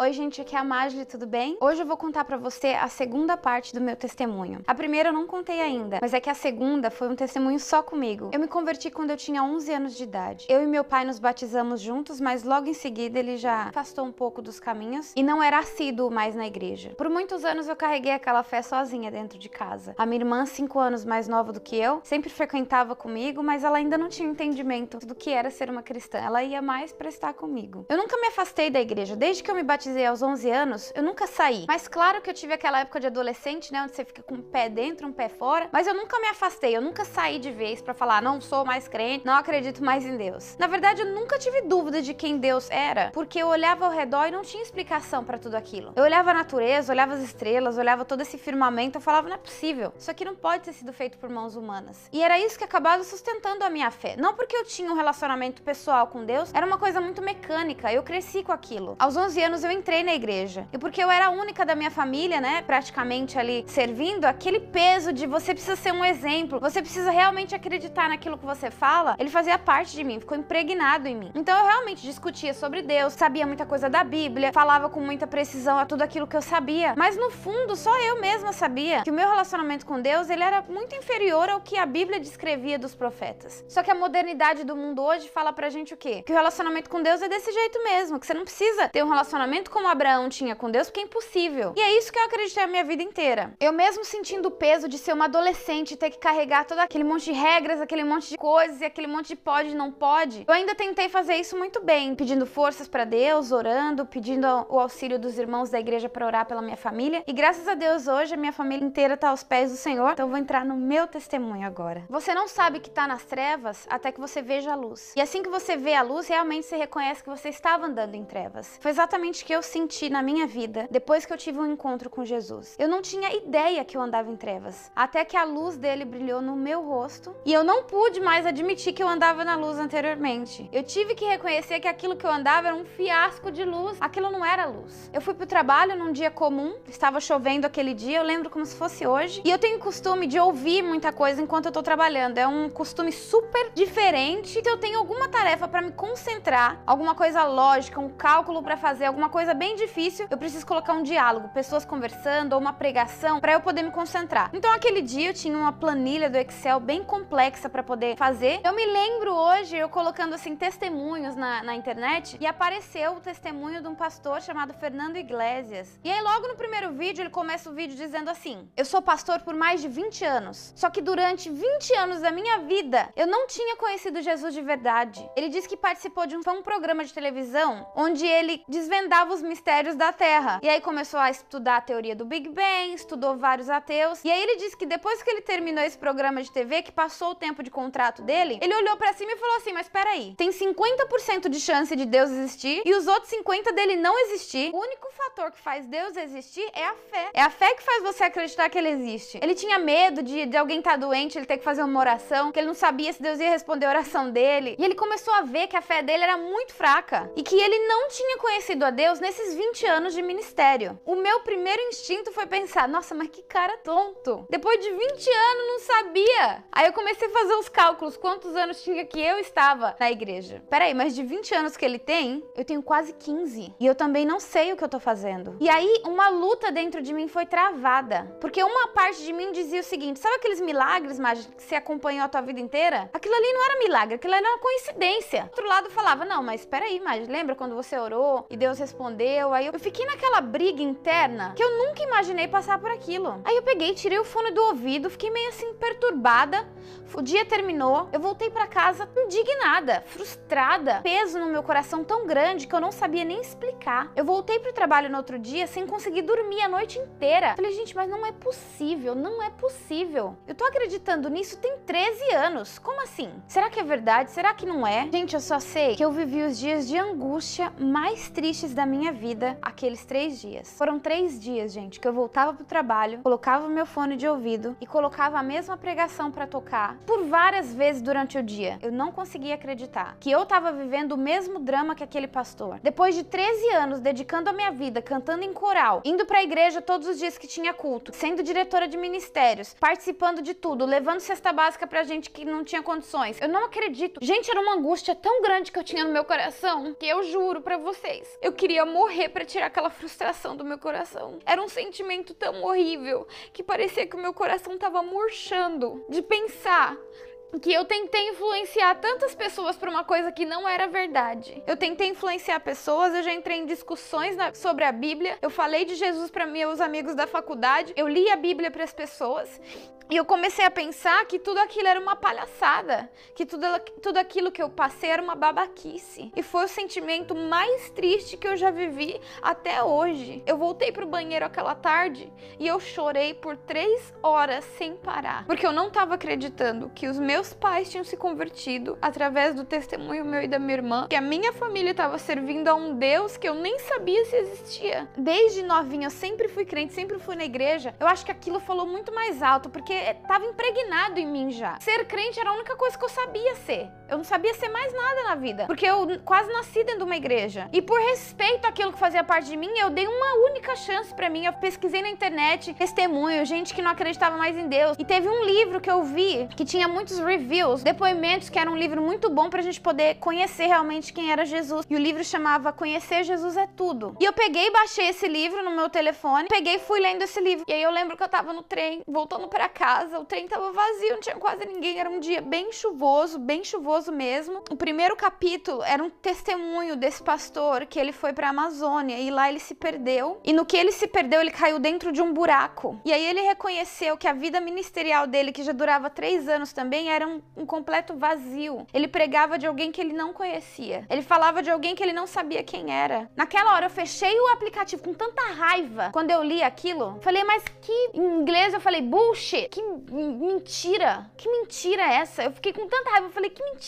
Oi gente, aqui é a Magli, tudo bem? Hoje eu vou contar pra você a segunda parte do meu testemunho. A primeira eu não contei ainda, mas é que a segunda foi um testemunho só comigo. Eu me converti quando eu tinha 11 anos de idade. Eu e meu pai nos batizamos juntos, mas logo em seguida ele já afastou um pouco dos caminhos e não era assíduo mais na igreja. Por muitos anos eu carreguei aquela fé sozinha dentro de casa. A minha irmã, 5 anos mais nova do que eu, sempre frequentava comigo, mas ela ainda não tinha entendimento do que era ser uma cristã. Ela ia mais pra estar comigo. Eu nunca me afastei da igreja. Desde que eu me batizei aos 11 anos, eu nunca saí. Mas claro que eu tive aquela época de adolescente, né, onde você fica com um pé dentro, um pé fora, mas eu nunca me afastei, eu nunca saí de vez pra falar, não sou mais crente, não acredito mais em Deus. Na verdade, eu nunca tive dúvida de quem Deus era, porque eu olhava ao redor e não tinha explicação pra tudo aquilo. Eu olhava a natureza, olhava as estrelas, olhava todo esse firmamento, eu falava, não é possível, isso aqui não pode ter sido feito por mãos humanas. E era isso que acabava sustentando a minha fé. Não porque eu tinha um relacionamento pessoal com Deus, era uma coisa muito mecânica, eu cresci com aquilo. Aos 11 anos eu entrei na igreja. E porque eu era a única da minha família, né, praticamente ali servindo, aquele peso de você precisa ser um exemplo, você precisa realmente acreditar naquilo que você fala, ele fazia parte de mim, ficou impregnado em mim. Então eu realmente discutia sobre Deus, sabia muita coisa da Bíblia, falava com muita precisão a tudo aquilo que eu sabia, mas no fundo só eu mesma sabia que o meu relacionamento com Deus, ele era muito inferior ao que a Bíblia descrevia dos profetas. Só que a modernidade do mundo hoje fala pra gente o quê? Que o relacionamento com Deus é desse jeito mesmo, que você não precisa ter um relacionamento como Abraão tinha com Deus, porque é impossível. E é isso que eu acreditei a minha vida inteira. Eu mesmo sentindo o peso de ser uma adolescente e ter que carregar todo aquele monte de regras, aquele monte de coisas e aquele monte de pode e não pode, eu ainda tentei fazer isso muito bem, pedindo forças pra Deus, orando, pedindo o auxílio dos irmãos da igreja pra orar pela minha família. E graças a Deus hoje a minha família inteira tá aos pés do Senhor. Então eu vou entrar no meu testemunho agora. Você não sabe que tá nas trevas até que você veja a luz. E assim que você vê a luz, realmente você reconhece que você estava andando em trevas. Foi exatamente o que eu senti na minha vida depois que eu tive um encontro com Jesus. Eu não tinha ideia que eu andava em trevas, até que a luz dele brilhou no meu rosto e eu não pude mais admitir que eu andava na luz anteriormente. Eu tive que reconhecer que aquilo que eu andava era um fiasco de luz, aquilo não era luz. Eu fui pro trabalho num dia comum, estava chovendo aquele dia, eu lembro como se fosse hoje, e eu tenho o costume de ouvir muita coisa enquanto eu tô trabalhando, é um costume super diferente. Se eu tenho alguma tarefa para me concentrar, alguma coisa lógica, um cálculo para fazer, alguma coisa bem difícil, eu preciso colocar um diálogo, pessoas conversando ou uma pregação para eu poder me concentrar. Então aquele dia eu tinha uma planilha do Excel bem complexa para poder fazer. Eu me lembro hoje eu colocando assim testemunhos na internet e apareceu o testemunho de um pastor chamado Fernando Iglesias. E aí logo no primeiro vídeo ele começa o vídeo dizendo assim: eu sou pastor por mais de 20 anos, só que durante 20 anos da minha vida eu não tinha conhecido Jesus de verdade. Ele disse que participou de um programa de televisão onde ele desvendava os mistérios da Terra. E aí começou a estudar a teoria do Big Bang, estudou vários ateus. E aí ele disse que depois que ele terminou esse programa de TV, que passou o tempo de contrato dele, ele olhou pra cima e falou assim: mas peraí, tem 50% de chance de Deus existir e os outros 50% dele não existir. O único fator que faz Deus existir é a fé. É a fé que faz você acreditar que ele existe. Ele tinha medo de alguém estar doente, ele ter que fazer uma oração, que ele não sabia se Deus ia responder a oração dele. E ele começou a ver que a fé dele era muito fraca e que ele não tinha conhecido a Deus nesses 20 anos de ministério. O meu primeiro instinto foi pensar: nossa, mas que cara tonto. Depois de 20 anos não sabia. Aí eu comecei a fazer os cálculos, quantos anos tinha que eu estava na igreja. Peraí, mas de 20 anos que ele tem, eu tenho quase 15. E eu também não sei o que eu tô fazendo. E aí uma luta dentro de mim foi travada. Porque uma parte de mim dizia o seguinte: sabe aqueles milagres mágicos que você acompanhou a tua vida inteira? Aquilo ali não era milagre, aquilo era uma coincidência. O outro lado falava: não, mas peraí, mas lembra quando você orou e Deus respondeu? Aí eu fiquei naquela briga interna que eu nunca imaginei passar por aquilo. Aí eu peguei, tirei o fone do ouvido, fiquei meio assim perturbada. O dia terminou, eu voltei pra casa indignada, frustrada, peso no meu coração tão grande que eu não sabia nem explicar. Eu voltei pro trabalho no outro dia sem conseguir dormir a noite inteira. Falei: gente, mas não é possível, não é possível. Eu tô acreditando nisso tem 13 anos. Como assim? Será que é verdade? Será que não é? Gente, eu só sei que eu vivi os dias de angústia mais tristes da minha vida aqueles 3 dias. Foram 3 dias, gente, que eu voltava pro trabalho, colocava o meu fone de ouvido e colocava a mesma pregação pra tocar por várias vezes durante o dia. Eu não conseguia acreditar que eu tava vivendo o mesmo drama que aquele pastor. Depois de 13 anos dedicando a minha vida, cantando em coral, indo pra igreja todos os dias que tinha culto, sendo diretora de ministérios, participando de tudo, levando cesta básica pra gente que não tinha condições. Eu não acredito. Gente, era uma angústia tão grande que eu tinha no meu coração que eu juro pra vocês, eu queria morrer pra tirar aquela frustração do meu coração. Era um sentimento tão horrível que parecia que o meu coração tava murchando de pensar que eu tentei influenciar tantas pessoas por uma coisa que não era verdade. Eu tentei influenciar pessoas, eu já entrei em discussões sobre a Bíblia, eu falei de Jesus para meus amigos da faculdade, eu li a Bíblia para as pessoas. E eu comecei a pensar que tudo aquilo era uma palhaçada, que tudo aquilo que eu passei era uma babaquice. E foi o sentimento mais triste que eu já vivi até hoje. Eu voltei pro banheiro aquela tarde e eu chorei por 3 horas sem parar. Porque eu não estava acreditando que os meus pais tinham se convertido através do testemunho meu e da minha irmã, que a minha família estava servindo a um Deus que eu nem sabia se existia. Desde novinha eu sempre fui crente, sempre fui na igreja. Eu acho que aquilo falou muito mais alto, porque estava impregnado em mim já. Ser crente era a única coisa que eu sabia ser. Eu não sabia ser mais nada na vida, porque eu quase nasci dentro de uma igreja. E por respeito àquilo que fazia parte de mim, eu dei uma única chance pra mim. Eu pesquisei na internet testemunho, gente que não acreditava mais em Deus. E teve um livro que eu vi, que tinha muitos reviews, depoimentos, que era um livro muito bom pra gente poder conhecer realmente quem era Jesus. E o livro chamava Conhecer Jesus é Tudo. E eu peguei e baixei esse livro no meu telefone, peguei e fui lendo esse livro. E aí eu lembro que eu tava no trem, voltando pra casa, o trem tava vazio, não tinha quase ninguém, era um dia bem chuvoso mesmo. O primeiro capítulo era um testemunho desse pastor que ele foi pra Amazônia e lá ele se perdeu. E no que ele se perdeu, ele caiu dentro de um buraco. E aí ele reconheceu que a vida ministerial dele, que já durava 3 anos também, era um completo vazio. Ele pregava de alguém que ele não conhecia. Ele falava de alguém que ele não sabia quem era. Naquela hora eu fechei o aplicativo com tanta raiva quando eu li aquilo. Falei, mas que... Em inglês eu falei, bullshit. Que mentira. Que mentira é essa? Eu fiquei com tanta raiva. Eu falei, que mentira.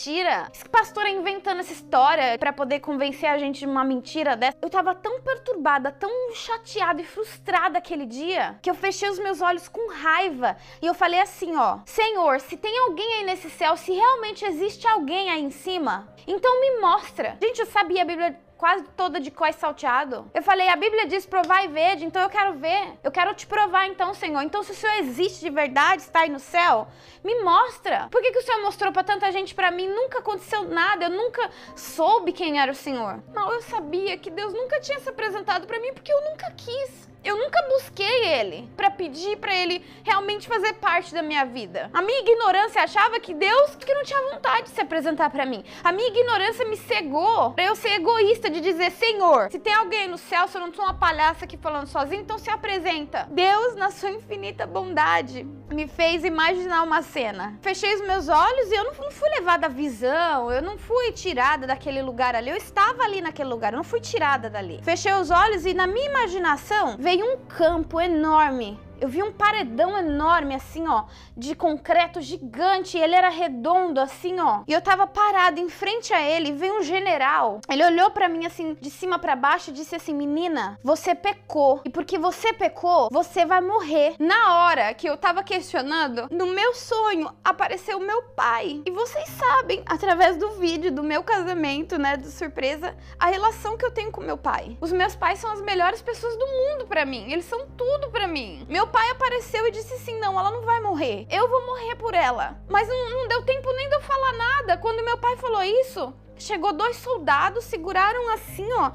Esse pastor é inventando essa história pra poder convencer a gente de uma mentira dessa. Eu tava tão perturbada, tão chateada e frustrada aquele dia, que eu fechei os meus olhos com raiva. E eu falei assim, ó, Senhor, se tem alguém aí nesse céu, se realmente existe alguém aí em cima, então me mostra. Gente, eu sabia a Bíblia quase toda de cós salteado. Eu falei, a Bíblia diz provar e vede, então eu quero ver. Eu quero te provar então, Senhor. Então se o Senhor existe de verdade, está aí no céu, me mostra. Por que o Senhor mostrou pra tanta gente, pra mim nunca aconteceu nada, eu nunca soube quem era o Senhor. Não, eu sabia que Deus nunca tinha se apresentado pra mim porque eu nunca quis. Eu nunca busquei ele pra pedir pra ele realmente fazer parte da minha vida. A minha ignorância achava que Deus que não tinha vontade de se apresentar pra mim. A minha ignorância me cegou pra eu ser egoísta de dizer, Senhor, se tem alguém no céu, se eu não sou uma palhaça aqui falando sozinho, então se apresenta. Deus, na sua infinita bondade, me fez imaginar uma cena. Fechei os meus olhos e eu não fui levada à visão, eu não fui tirada daquele lugar ali, eu estava ali naquele lugar, eu não fui tirada dali. Fechei os olhos e na minha imaginação veio um campo enorme. Eu vi um paredão enorme, assim, ó, de concreto gigante, e ele era redondo, assim, ó. E eu tava parada em frente a ele, e veio um general. Ele olhou pra mim, assim, de cima pra baixo e disse assim, menina, você pecou. E porque você pecou, você vai morrer. Na hora que eu tava questionando, no meu sonho, apareceu o meu pai. E vocês sabem, através do vídeo do meu casamento, né, de surpresa, a relação que eu tenho com meu pai. Os meus pais são as melhores pessoas do mundo pra mim. Eles são tudo pra mim. Meu pai apareceu e disse assim, não, ela não vai morrer, eu vou morrer por ela. Mas não deu tempo nem de eu falar nada. Quando meu pai falou isso, chegou 2 soldados, seguraram assim, ó,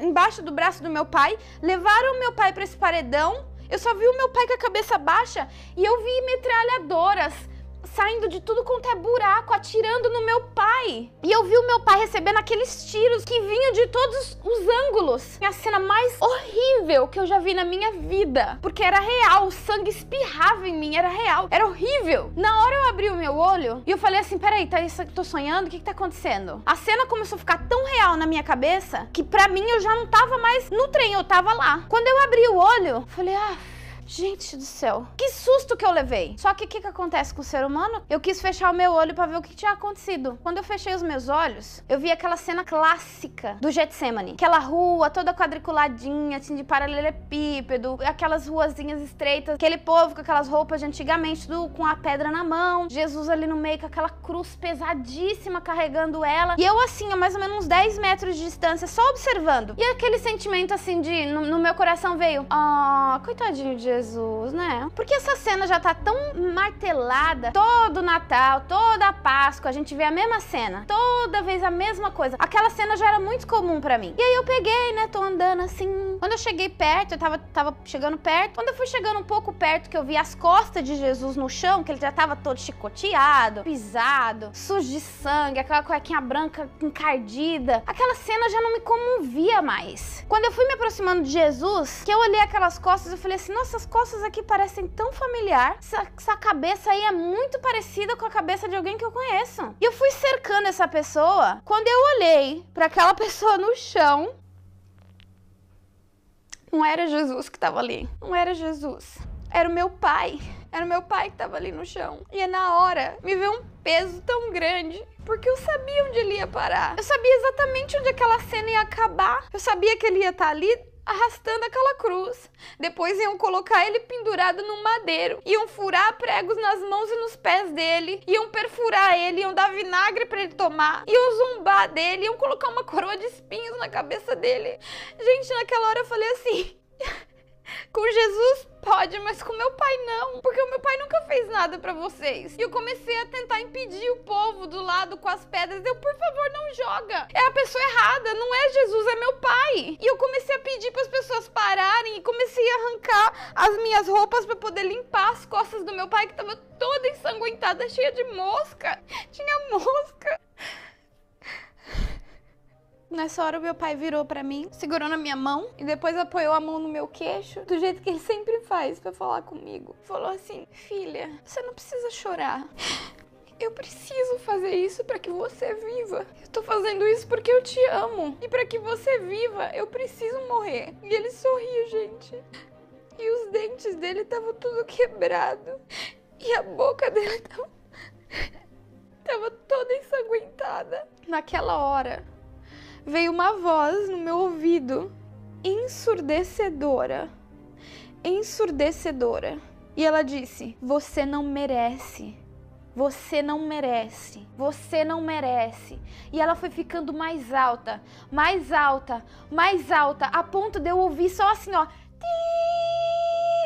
embaixo do braço do meu pai, levaram meu pai pra esse paredão. Eu só vi o meu pai com a cabeça baixa e eu vi metralhadoras saindo de tudo quanto é buraco, atirando no meu pai. E eu vi o meu pai recebendo aqueles tiros que vinham de todos os ângulos. A cena mais horrível que eu já vi na minha vida. Porque era real, o sangue espirrava em mim, era real, era horrível. Na hora eu abri o meu olho e eu falei assim, peraí, tô sonhando? O que tá acontecendo? A cena começou a ficar tão real na minha cabeça que pra mim eu já não tava mais no trem, eu tava lá. Quando eu abri o olho, falei, gente do céu, que susto que eu levei. Só que o que acontece com o ser humano? Eu quis fechar o meu olho pra ver o que tinha acontecido. Quando eu fechei os meus olhos, eu vi aquela cena clássica do Getsemane. Aquela rua toda quadriculadinha, assim, de paralelepípedo, aquelas ruazinhas estreitas, aquele povo com aquelas roupas de antigamente, tudo com a pedra na mão, Jesus ali no meio com aquela cruz pesadíssima carregando ela. E eu assim, a mais ou menos uns 10 metros de distância, só observando. E aquele sentimento assim de, no meu coração veio, coitadinho de Jesus. Jesus, né? Porque essa cena já tá tão martelada. Todo Natal, toda a Páscoa, a gente vê a mesma cena. Toda vez a mesma coisa. Aquela cena já era muito comum pra mim. E aí eu peguei, né? Tô andando assim. Quando eu cheguei perto, eu tava chegando perto. Quando eu fui chegando um pouco perto, que eu vi as costas de Jesus no chão, que ele já tava todo chicoteado, pisado, sujo de sangue, aquela cuequinha branca encardida. Aquela cena já não me comovia mais. Quando eu fui me aproximando de Jesus, que eu olhei aquelas costas, eu falei assim, nossa, as costas aqui parecem tão familiar. Essa cabeça aí é muito parecida com a cabeça de alguém que eu conheço. E eu fui cercando essa pessoa. Quando eu olhei pra aquela pessoa no chão, não era Jesus que tava ali. Não era Jesus. Era o meu pai. Era o meu pai que tava ali no chão. E na hora, me veio um peso tão grande. Porque eu sabia onde ele ia parar. Eu sabia exatamente onde aquela cena ia acabar. Eu sabia que ele ia estar ali arrastando aquela cruz. Depois iam colocar ele pendurado num madeiro. Iam furar pregos nas mãos e nos pés dele. Iam perfurar ele, iam dar vinagre pra ele tomar. Iam zombar dele, iam colocar uma coroa de espinhos na cabeça dele. Gente, naquela hora eu falei assim... Com Jesus pode, mas com meu pai não. Porque o meu pai nunca fez nada pra vocês. E eu comecei a tentar impedir o povo do lado com as pedras. Eu, por favor, não joga. É a pessoa errada, não é Jesus, é meu pai. E eu comecei a pedir para as pessoas pararem. E comecei a arrancar as minhas roupas pra poder limpar as costas do meu pai, que tava toda ensanguentada, cheia de mosca. Tinha mosca. Nessa hora o meu pai virou pra mim, segurou na minha mão e depois apoiou a mão no meu queixo, do jeito que ele sempre faz pra falar comigo. Falou assim, filha, você não precisa chorar. Eu preciso fazer isso pra que você viva. Eu tô fazendo isso porque eu te amo. E pra que você viva, eu preciso morrer. E ele sorriu, gente. E os dentes dele estavam tudo quebrado. E a boca dele tava toda ensanguentada. Naquela hora... veio uma voz no meu ouvido, ensurdecedora, e ela disse, você não merece, você não merece, você não merece. E ela foi ficando mais alta, mais alta, mais alta, a ponto de eu ouvir só assim, ó,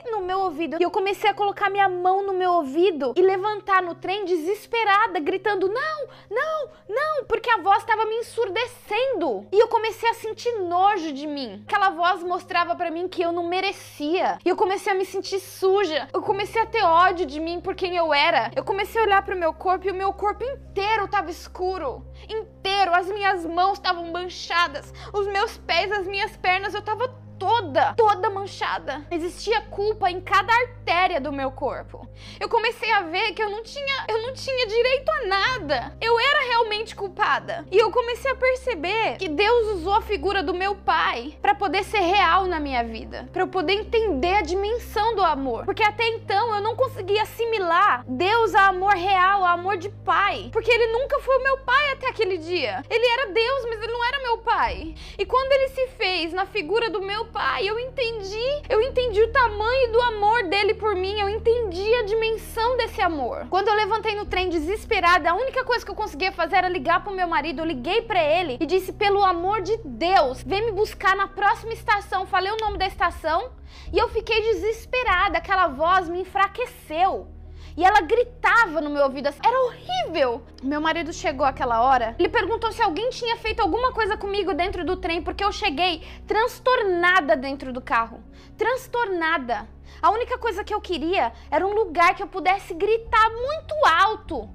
no meu ouvido. E eu comecei a colocar minha mão no meu ouvido e levantar no trem desesperada, gritando não, não, não, porque a voz estava me ensurdecendo. E eu comecei a sentir nojo de mim. Aquela voz mostrava pra mim que eu não merecia. E eu comecei a me sentir suja. Eu comecei a ter ódio de mim por quem eu era. Eu comecei a olhar pro meu corpo e o meu corpo inteiro estava escuro. Inteiro. As minhas mãos estavam manchadas. Os meus pés, as minhas pernas, eu tava toda manchada. Existia culpa em cada artéria do meu corpo. Eu comecei a ver que eu não tinha direito a nada. Eu era realmente culpada. E eu comecei a perceber que Deus usou a figura do meu pai para poder ser real na minha vida, para eu poder entender a dimensão do amor. Porque até então eu não conseguia assimilar Deus a amor real, a amor de pai, porque ele nunca foi o meu pai até aquele dia. Ele era Deus, mas ele não era meu pai. E quando ele se fez na figura do meu pai, eu entendi o tamanho do amor dele por mim, eu entendi a dimensão desse amor. Quando eu levantei no trem desesperada, a única coisa que eu conseguia fazer era ligar pro meu marido. Eu liguei pra ele e disse, pelo amor de Deus, vem me buscar na próxima estação. Falei o nome da estação e eu fiquei desesperada, aquela voz me enfraqueceu. E ela gritava no meu ouvido, era horrível. Meu marido chegou àquela hora, ele perguntou se alguém tinha feito alguma coisa comigo dentro do trem, porque eu cheguei transtornada dentro do carro. Transtornada. A única coisa que eu queria era um lugar que eu pudesse gritar muito alto.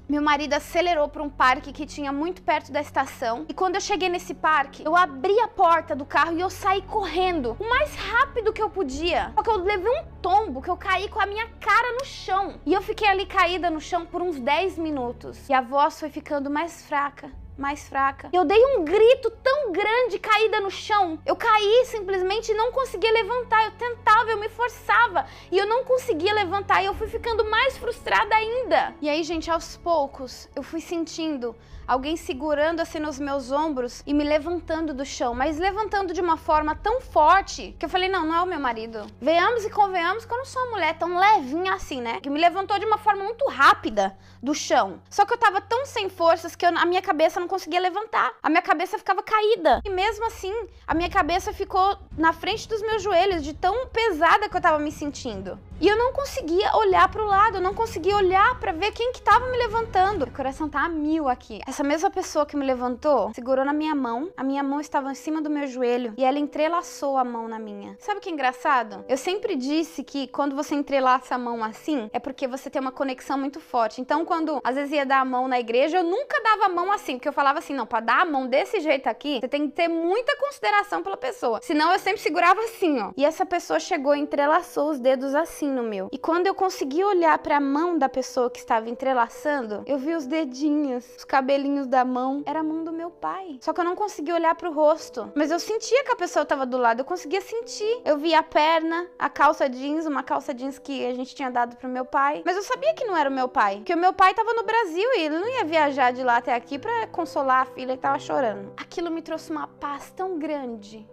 Meu marido acelerou para um parque que tinha muito perto da estação. E quando eu cheguei nesse parque, eu abri a porta do carro e eu saí correndo o mais rápido que eu podia. Só que eu levei um tombo, que eu caí com a minha cara no chão. E eu fiquei ali caída no chão por uns 10 minutos. E a voz foi ficando mais fraca. Mais fraca. Eu dei um grito tão grande, caída no chão. Eu caí simplesmente e não conseguia levantar. Eu tentava, eu me forçava e eu não conseguia levantar. E eu fui ficando mais frustrada ainda. E aí, gente, aos poucos, eu fui sentindo alguém segurando assim nos meus ombros e me levantando do chão, mas levantando de uma forma tão forte que eu falei, não, não é o meu marido. Venhamos e convenhamos que eu não sou uma mulher tão levinha assim, né? Que me levantou de uma forma muito rápida do chão. Só que eu tava tão sem forças que a minha cabeça não conseguia levantar. A minha cabeça ficava caída. E mesmo assim, a minha cabeça ficou na frente dos meus joelhos, de tão pesada que eu tava me sentindo. E eu não conseguia olhar pro lado, eu não conseguia olhar pra ver quem que tava me levantando. Meu coração tá a mil aqui. Essa mesma pessoa que me levantou, segurou na minha mão, a minha mão estava em cima do meu joelho e ela entrelaçou a mão na minha. Sabe o que é engraçado? Eu sempre disse que quando você entrelaça a mão assim, é porque você tem uma conexão muito forte. Então, quando às vezes ia dar a mão na igreja, eu nunca dava a mão assim, porque eu falava assim, não, pra dar a mão desse jeito aqui, você tem que ter muita consideração pela pessoa. Senão eu sempre segurava assim, ó. E essa pessoa chegou e entrelaçou os dedos assim no meu. E quando eu consegui olhar pra mão da pessoa que estava entrelaçando, eu vi os dedinhos, os cabelinhos da mão. Era a mão do meu pai. Só que eu não conseguia olhar pro rosto. Mas eu sentia que a pessoa estava do lado, eu conseguia sentir. Eu via a perna, a calça jeans, uma calça jeans que a gente tinha dado pro meu pai. Mas eu sabia que não era o meu pai, porque o meu pai tava no Brasil e ele não ia viajar de lá até aqui pra consolar a filha que tava chorando. Aquilo me trouxe uma paz tão grande,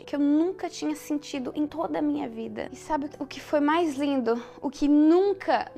que eu nunca tinha sentido em toda a minha vida. E sabe o que foi mais lindo? O que nunca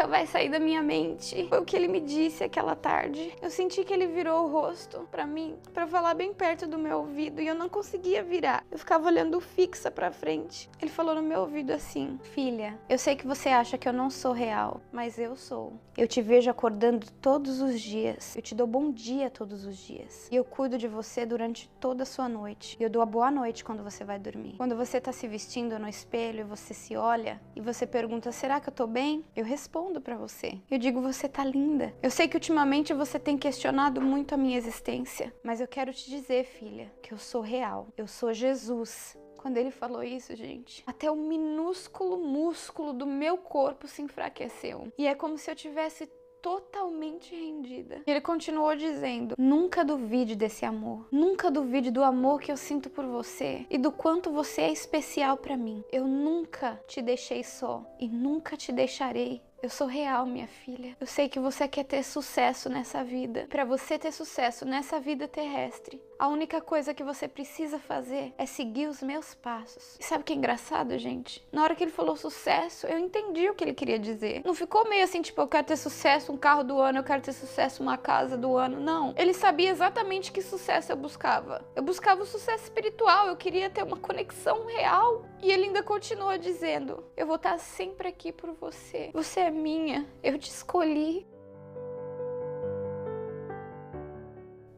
vai sair da minha mente foi o que ele me disse aquela tarde. Eu senti que ele virou o rosto pra mim, pra falar bem perto do meu ouvido, e eu não conseguia virar. Eu ficava olhando fixa pra frente. Ele falou no meu ouvido assim: filha, eu sei que você acha que eu não sou real, mas eu sou. Eu te vejo acordando todos os dias. Eu te dou bom dia todos os dias. E eu cuido de você durante toda a sua noite. E eu dou a boa noite quando você vai dormir. Quando você tá se vestindo no espelho e você se olha e você pergunta, será que eu tô bem? Eu respondo pra você. Eu digo, você tá linda. Eu sei que ultimamente você tem questionado muito a minha existência, mas eu quero te dizer, filha, que eu sou real. Eu sou Jesus. Quando ele falou isso, gente, até o minúsculo músculo do meu corpo se enfraqueceu. E é como se eu tivesse totalmente rendida. Ele continuou dizendo, nunca duvide desse amor. Nunca duvide do amor que eu sinto por você e do quanto você é especial pra mim. Eu nunca te deixei só e nunca te deixarei. Eu sou real, minha filha. Eu sei que você quer ter sucesso nessa vida. Para você ter sucesso nessa vida terrestre, a única coisa que você precisa fazer é seguir os meus passos. E sabe o que é engraçado, gente? Na hora que ele falou sucesso, eu entendi o que ele queria dizer. Não ficou meio assim, tipo, eu quero ter sucesso, um carro do ano, eu quero ter sucesso, uma casa do ano. Não. Ele sabia exatamente que sucesso eu buscava. Eu buscava o sucesso espiritual, eu queria ter uma conexão real. E ele ainda continua dizendo, eu vou estar sempre aqui por você. Você é minha, eu te escolhi.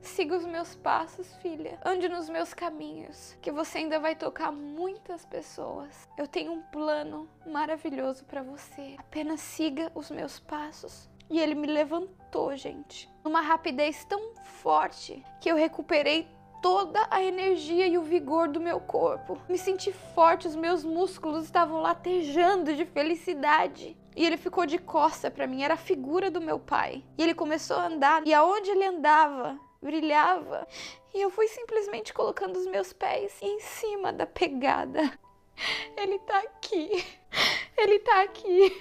Siga os meus passos, filha. Ande nos meus caminhos, que você ainda vai tocar muitas pessoas. Eu tenho um plano maravilhoso para você. Apenas siga os meus passos. E ele me levantou, gente, numa rapidez tão forte que eu recuperei toda a energia e o vigor do meu corpo. Me senti forte, os meus músculos estavam latejando de felicidade. E ele ficou de costa para mim, era a figura do meu pai. E ele começou a andar, e aonde ele andava, brilhava. E eu fui simplesmente colocando os meus pés em cima da pegada. Ele tá aqui. Ele tá aqui.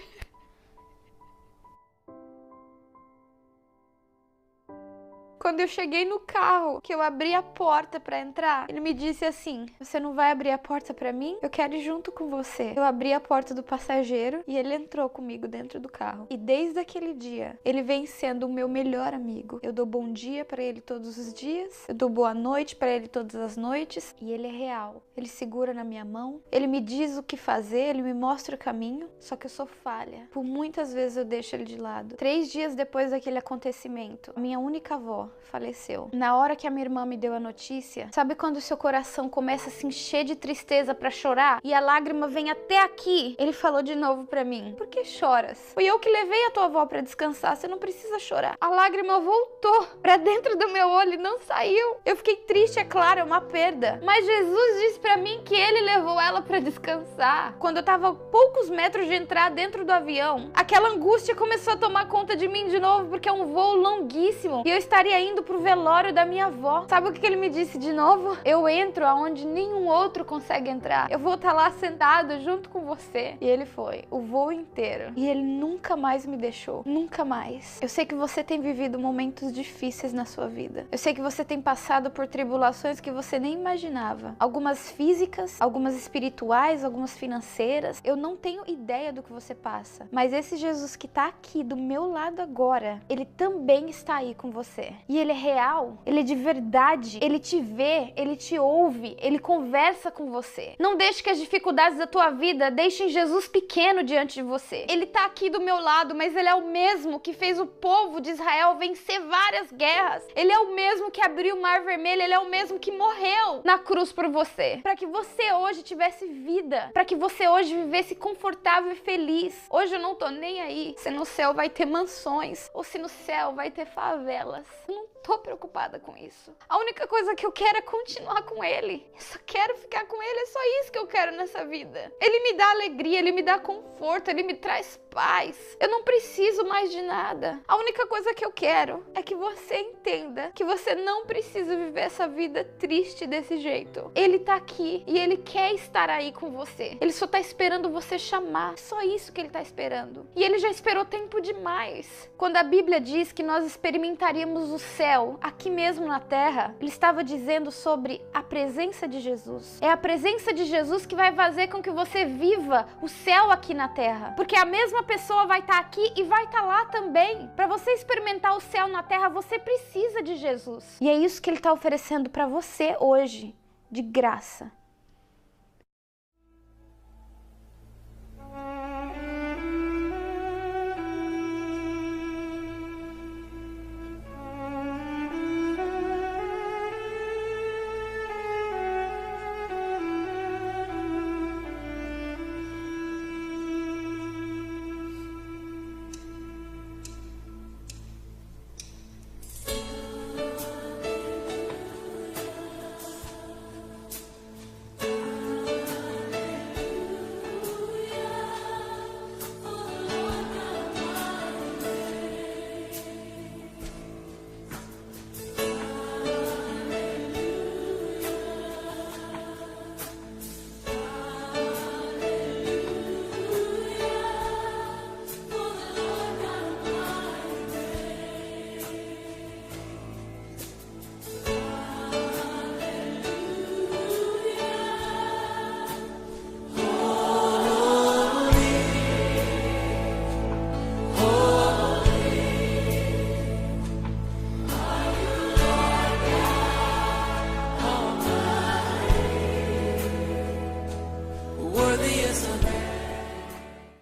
Quando eu cheguei no carro, que eu abri a porta pra entrar, ele me disse assim, você não vai abrir a porta pra mim? Eu quero ir junto com você. Eu abri a porta do passageiro e ele entrou comigo dentro do carro. E desde aquele dia, ele vem sendo o meu melhor amigo. Eu dou bom dia pra ele todos os dias, eu dou boa noite pra ele todas as noites, e ele é real. Ele segura na minha mão, ele me diz o que fazer, ele me mostra o caminho, só que eu sou falha. Por muitas vezes eu deixo ele de lado. 3 dias depois daquele acontecimento, a minha única avó faleceu. Na hora que a minha irmã me deu a notícia, sabe quando o seu coração começa a se encher de tristeza pra chorar e a lágrima vem até aqui? Ele falou de novo pra mim, por que choras? Foi eu que levei a tua avó pra descansar, você não precisa chorar. A lágrima voltou pra dentro do meu olho e não saiu. Eu fiquei triste, é claro, é uma perda. Mas Jesus disse pra mim que ele levou ela pra descansar. Quando eu tava a poucos metros de entrar dentro do avião, aquela angústia começou a tomar conta de mim de novo, porque é um voo longuíssimo e eu estaria indo pro velório da minha avó. Sabe o que ele me disse de novo? Eu entro aonde nenhum outro consegue entrar. Eu vou estar lá sentado junto com você. E ele foi o voo inteiro. E ele nunca mais me deixou. Nunca mais. Eu sei que você tem vivido momentos difíceis na sua vida. Eu sei que você tem passado por tribulações que você nem imaginava. Algumas físicas, algumas espirituais, algumas financeiras. Eu não tenho ideia do que você passa. Mas esse Jesus que tá aqui do meu lado agora, ele também está aí com você. e ele é real, ele é de verdade, ele te vê, ele te ouve, ele conversa com você. Não deixe que as dificuldades da tua vida deixem Jesus pequeno diante de você. Ele tá aqui do meu lado, mas ele é o mesmo que fez o povo de Israel vencer várias guerras. Ele é o mesmo que abriu o Mar Vermelho, ele é o mesmo que morreu na cruz por você, para que você hoje tivesse vida, para que você hoje vivesse confortável e feliz. Hoje eu não tô nem aí se no céu vai ter mansões ou se no céu vai ter favelas. Eu não tô preocupada com isso. A única coisa que eu quero é continuar com ele. Eu só quero ficar com ele, é só isso que eu quero nessa vida. Ele me dá alegria, ele me dá conforto, ele me traz paz. Eu não preciso mais de nada. A única coisa que eu quero é que você entenda que você não precisa viver essa vida triste desse jeito. Ele tá aqui e ele quer estar aí com você. Ele só tá esperando você chamar. É só isso que ele tá esperando. E ele já esperou tempo demais. Quando a Bíblia diz que nós experimentaríamos o céu aqui mesmo na terra, ele estava dizendo sobre a presença de Jesus. É a presença de Jesus que vai fazer com que você viva o céu aqui na terra. Porque a mesma pessoa vai estar aqui e vai estar lá também. Para você experimentar o céu na terra, você precisa de Jesus. E é isso que ele está oferecendo para você hoje, de graça.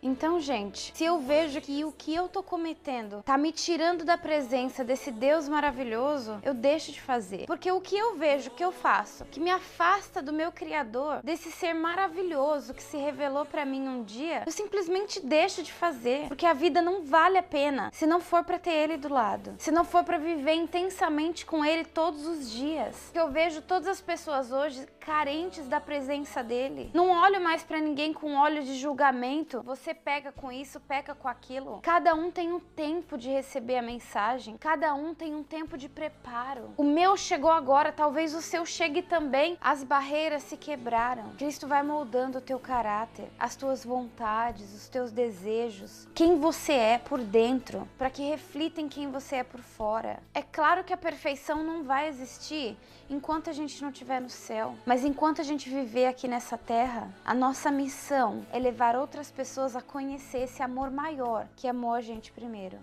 Então, gente, se eu vejo que o que eu tô cometendo tá me tirando da presença desse Deus maravilhoso, eu deixo de fazer. Porque o que eu vejo, que eu faço, que me afasta do meu Criador, desse ser maravilhoso que se revelou pra mim um dia, eu simplesmente deixo de fazer. Porque a vida não vale a pena se não for pra ter Ele do lado. Se não for pra viver intensamente com Ele todos os dias. Eu vejo todas as pessoas hoje carentes da presença dEle. Não olho mais pra ninguém com olho de julgamento. Você pega com isso, peca com aquilo. Cada um tem um tempo de receber a mensagem. Cada um tem um tempo de preparo. O meu chegou agora, talvez o seu chegue também. As barreiras se quebraram. Cristo vai moldando o teu caráter, as tuas vontades, os teus desejos, quem você é por dentro, para que reflita em quem você é por fora. É claro que a perfeição não vai existir enquanto a gente não estiver no céu. Mas enquanto a gente viver aqui nessa terra, a nossa missão é levar outras pessoas a conhecer esse amor maior que amou a gente primeiro.